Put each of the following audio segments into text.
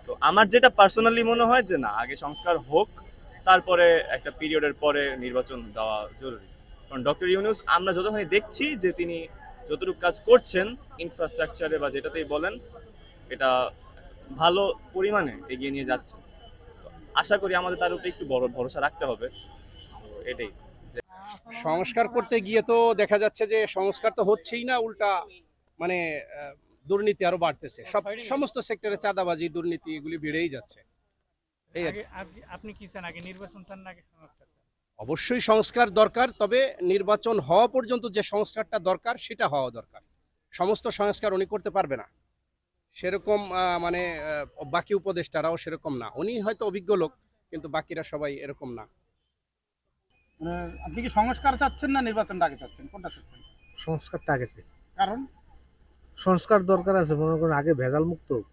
তো আমার যেটা পার্সোনালি মনে হয় যে না, আগে সংস্কার হোক, তারপরে একটা পিরিয়ডের পরে নির্বাচন দেওয়া জরুরি। কারণ ডক্টর ইউনূস আমরা যতখানি দেখছি যে তিনি যতটুকু কাজ করছেন ইনফ্রাস্ট্রাকচারে বা যেটাতেই বলেন, এটা ভালো পরিমাণে এগিয়ে নিয়ে যাচ্ছে। তো আশা করি আমাদের তার উপরে একটু বড় ভরসা রাখতে হবে। তো এটাই। সংস্কার করতে গিয়ে তো দেখা যাচ্ছে যে সংস্কার তো হচ্ছেই না, উল্টা মানে দুর্নীতি আরো বাড়তেছে। সমস্ত সেক্টরে চাঁদাবাজি, দুর্নীতি এগুলি বেড়েই যাচ্ছে। এই আর কি। আপনি কি চান, আগে নির্বাচন চান নাকি সংস্কার চান? অবশ্যই সংস্কার দরকার, তবে নির্বাচন হওয়া পর্যন্ত যে সংস্কারটা দরকার সেটা হওয়া দরকার। সমস্ত সংস্কার উনি করতে পারবে না, সেরকম মানে বাকি উপদেষ্টারাও সেরকম না। উনি হয়তো অভিজ্ঞ লোক, কিন্তু বাকিরা সবাই এরকম না। মানে আপনি কি সংস্কার চাচ্ছেন না নির্বাচনটা আগে চাচ্ছেন, কোনটা চাচ্ছেন? সংস্কারটা আগে চাই। কারণ সংস্কার দরকার আছে, মনে করেন আগে ভেজাল মুক্ত হোক,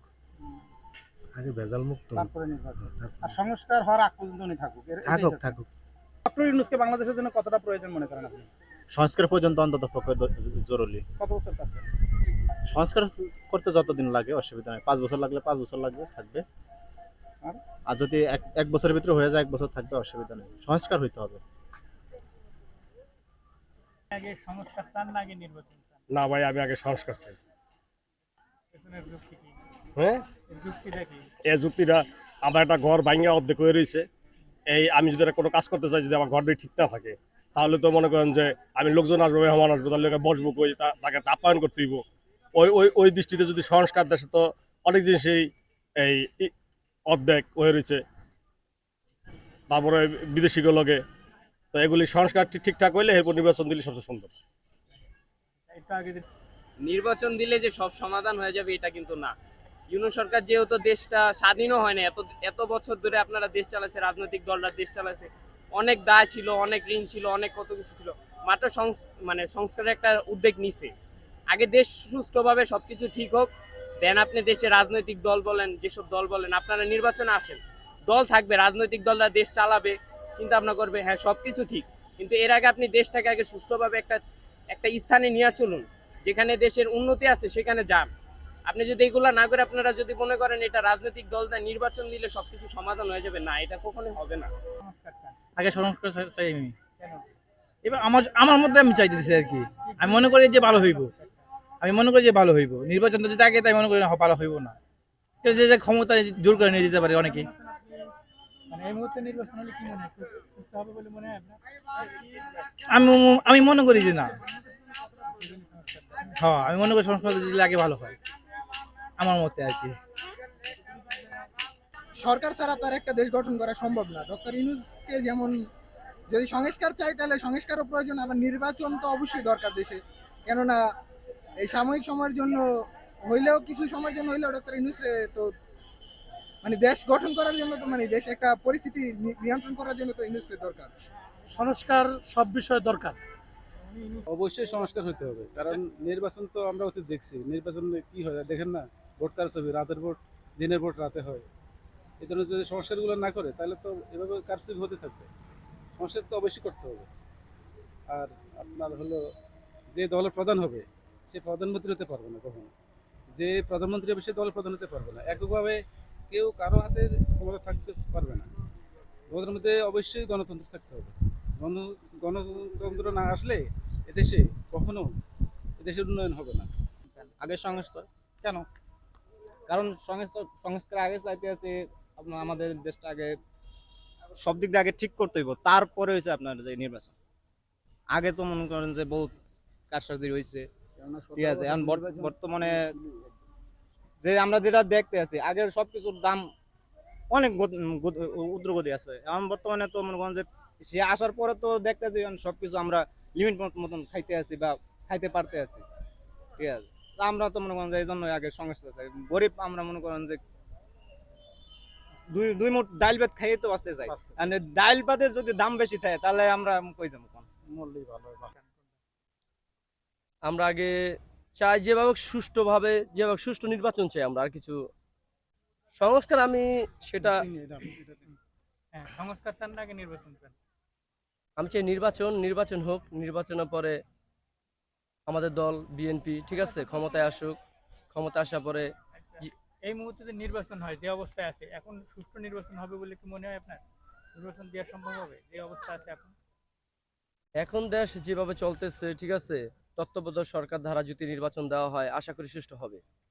আগে ভেজাল মুক্ত হোক, তারপরে নির্বাচন। তারপর আর সংস্কার হওয়ার আগ পর্যন্ত উনি থাকুক, থাকুক থাকুক। ডক্টর ইউনূসকে বাংলাদেশের জন্য কতটা প্রয়োজন মনে করেন আপনি? সংস্কার পর্যন্ত অন্তত পক্ষে জরুরি। কত বছর চাচ্ছেন? সংস্কার করতে যতদিন লাগে অসুবিধা নেই, 5 বছর লাগলে 5 বছর লাগবে, থাকবে। আর? আর যদি এক বছরের ভিতরে হয়ে যায় 1 বছর থাকবে, অসুবিধা নেই। সংস্কার হইতে হবে। আগে সংস্কার চান না আগে নির্বাচন চান? না ভাই, আমি আগে সংস্কার চাই। পেছনের যুক্তি কি? হ্যাঁ, এর যুক্তিটা কি? এই যুক্তিটা, আমার একটা ঘর ভাঙা অর্ধেক হয়ে রয়েছে। এই আমি যদি একটা কোনো কাজ করতে চাই, যদি আমার ঘরটা ঠিক না থাকে, তাহলে তো মনে করেন যে আমি লোকজন আসবো, মেহমান আসবো, তাহলে ওকে বসবো কই, তাকে একটা আপ্যায়ন করতে দিব। ওই দৃষ্টিতে যদি সংস্কার দেশে তো অনেক জিনিসই এই অর্ধেক হয়ে রয়েছে। তারপরে বিদেশিগুলোকে, তো এগুলি সংস্কার ঠিকঠাক হইলে এরপর নির্বাচন দিলে সবচেয়ে সুন্দর। একটু আগে নির্বাচন দিলে যে সব সমাধান হয়ে যাবে এটা কিন্তু না। ইউনূস সরকার যেহেতু দেশটা স্বাধীনও হয় না, এত এত বছর ধরে আপনারা দেশ চালাচ্ছে, রাজনৈতিক দলরা দেশ চালাচ্ছে, অনেক দায় ছিল, অনেক ঋণ ছিল, অনেক কত কিছু ছিল। মাত্র মানে সংস্কারের একটা উদ্যোগ নিছে। আগে দেশ সুষ্ঠুভাবে সবকিছু ঠিক হোক, দেন আপনি দেশে রাজনৈতিক দল বলেন, যেসব দল বলেন, আপনারা নির্বাচনে আসেন। দল থাকবে, রাজনৈতিক দলরা দেশ চালাবে, চিন্তা ভাবনা করবে, হ্যাঁ সবকিছু ঠিক। কিন্তু এর আগে আপনি দেশটাকে আগে সুষ্ঠুভাবে একটা একটা স্থানে নিয়ে চলুন, যেখানে দেশের উন্নতি আছে সেখানে যান। আপনি যদি এগুলা না করে আপনারা যদি মনে করেন এটা রাজনৈতিক দলটা নির্বাচন দিলে সবকিছু সমাধান হয়ে যাবে, না, এটা কখনোই হবে না। সংস্কার চান আগে সংস্কার চাই আমি। কেন? এবার আমার আমার মধ্যে আমি চাইতেছি আর কি। আমি মনে করি যে ভালো হইব, আমি মনে করি যে ভালো হইব। নির্বাচনটা যদি আগে, তাই মনে করি না ভালো হইব না। তো যে যে ক্ষমতা জোর করে নিয়ে যেতে পারে অনেকে। মানে এই মুহূর্তে নির্বাচন হলে কি মনে হয়, সুস্থ হবে বলে মনে হয় আপনার? আমি আমি মনে করি যে না। হ্যাঁ, আমি মনে করি সংস্কার দিলে আগে ভালো হয়, আমার মতে আর কি। সরকার ছাড়া তার একটা দেশ গঠন করা সম্ভব না। ডক্টর ইউনূসকে যেমন যদি সংস্কার চাই তাহলে সংস্কারও প্রয়োজন, আবার নির্বাচন তো অবশ্যই দরকার দেশে। কেননা এই সাময়িক সময়ের জন্য হইলেও, কিছু সময়ের জন্য হইলেও ডক্টর ইউনূস তো মানে দেশ গঠন করার জন্য, তো মানে দেশ একটা পরিস্থিতি নিয়ন্ত্রণ করার জন্য তো ইউনূসকে দরকার। সংস্কার সব বিষয়ে দরকার। অবশ্যই সংস্কার হতে হবে, কারণ নির্বাচন তো আমরা অতীত দেখছি। নির্বাচন কি হয় দেখেন না, ভোট কারচুপি, রাতের ভোট দিনের ভোট রাতে হয়। এই জন্য যদি সংস্কারগুলো না করে তাহলে তো এভাবে কারচুপি হতে থাকবে। সংস্কার তো অবশ্যই করতে হবে। আর আপনার হলো যে দলের প্রধান হবে সে প্রধানমন্ত্রী হতে পারবে না কখনো। যে প্রধানমন্ত্রী হবে সে দলের প্রধান হতে পারবে না। এককভাবে কেউ কারো হাতে ক্ষমতা থাকতে পারবে না। ওদের মধ্যে অবশ্যই গণতন্ত্র থাকতে হবে। গণতন্ত্র না আসলে এদেশে কখনো এদেশের উন্নয়ন হবে না। আগে সংস্কার। কেন? কারণ সংস্কার আগে চাইতে আছে আপনার আমাদের দেশটা আগে সব দিক দিয়ে আগে ঠিক করতে হইব, তারপরে হয়েছে আপনার যে নির্বাচন। আগে তো মনে করেন যে বহুত কারসাজি হয়েছে, ঠিক আছে। এখন বর্তমানে যে আমরা যেটা দেখতে আছি, আগের সবকিছুর দাম অনেক ঊর্ধ্বগতি আছে। এখন বর্তমানে তো মনে করেন যে সে আসার পরে তো দেখতে আছি সবকিছু আমরা লিমিট মতন খাইতে আছি বা খাইতে পারতে আছি, ঠিক আছে। তা আমরা তো মনে করেন যে এই জন্য আগে সংস্কার চাই। গরিব আমরা মনে করেন যে দুই মুঠ ডাইল ভাত খাইয়ে তো বাঁচতে চাই। ডাইল ভাতের যদি দাম বেশি থাকে তাহলে আমরা কই যাবো? মূল্যই ভালো হয়। আমরা আগে চাই যেভাবে সুষ্ঠু নির্বাচন চাই আমরা, আর কিছু সংস্কার আমি সেটা হ্যাঁ, সংস্কার চান না আগে নির্বাচন চান? আমি চাই নির্বাচন হোক, নির্বাচনের পরে আমাদের দল বিএনপি, ঠিক আছে, ক্ষমতায় আসুক। ক্ষমতা আসার পরে এই মুহূর্তে যে নির্বাচন হয় যে অবস্থায় আছে, এখন সুষ্ঠু নির্বাচন হবে বলে কি মনে হয় আপনার? নির্বাচন দেওয়া সম্ভব হবে যে অবস্থা আছে এখন? এখন দেশ যেভাবে চলতেছে, ঠিক আছে, তত্ত্বাবধায়ক সরকার দ্বারা যদি নির্বাচন দেওয়া হয় আশা করি সুষ্ঠু হবে।